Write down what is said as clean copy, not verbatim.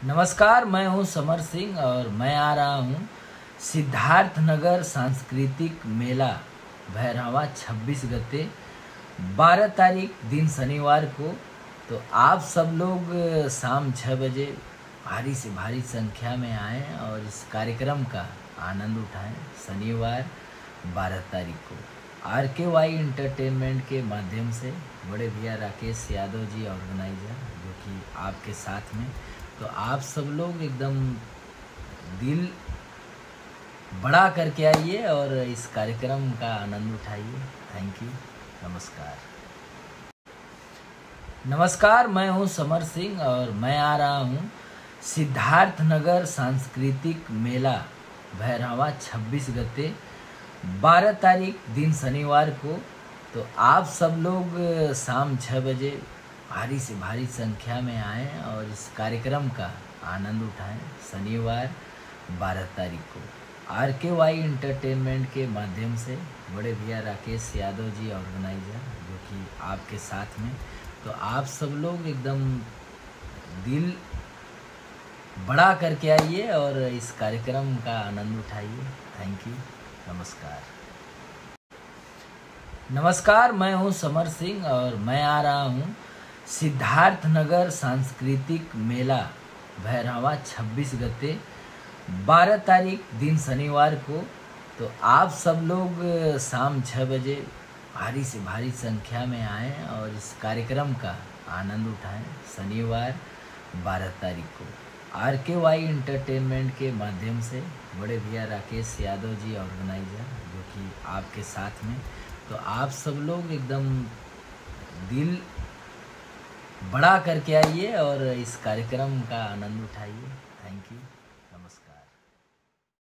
नमस्कार, मैं हूं समर सिंह और मैं आ रहा हूं सिद्धार्थ नगर सांस्कृतिक मेला भैरहवा 26 गते 12 तारीख दिन शनिवार को। तो आप सब लोग शाम 6 बजे भारी से भारी संख्या में आएं और इस कार्यक्रम का आनंद उठाएं। शनिवार 12 तारीख को RKY एंटरटेनमेंट के माध्यम से बड़े भैया राकेश यादव जी ऑर्गेनाइजर जो कि आपके साथ में। तो आप सब लोग एकदम दिल बड़ा करके आइए और इस कार्यक्रम का आनंद उठाइए। Thank you. नमस्कार, मैं हूं समर सिंह और मैं आ रहा हूं सिद्धार्थ नगर सांस्कृतिक मेला भैरहवा 26 गते 12 तारीख दिन शनिवार को। तो आप सब लोग शाम 6 बजे भारी से भारी संख्या में आएं और इस कार्यक्रम का आनंद उठाएं। शनिवार 12 तारीख को RKY एंटरटेनमेंट के माध्यम से बड़े भैया राकेश यादव जी ऑर्गेनाइजर जो कि आपके साथ में। तो आप सब लोग एकदम दिल बड़ा करके आइए और इस कार्यक्रम का आनंद उठाइए। Thank you. नमस्कार, मैं हूं समर सिंह और मैं आ रहा हूं सिद्धार्थ नगर सांस्कृतिक मेला भैरहवा 26 गते 12 तारीख दिन शनिवार को। तो आप सब लोग शाम 6 बजे भारी से भारी संख्या में आएं और इस कार्यक्रम का आनंद उठाएं। शनिवार 12 तारीख को RKY एंटरटेनमेंट के माध्यम से बड़े भैया राकेश यादव जी ऑर्गेनाइजर जो कि आपके साथ में। तो आप सब लोग एकदम दिल बड़ा करके आइए और इस कार्यक्रम का आनंद उठाइए। Thank you.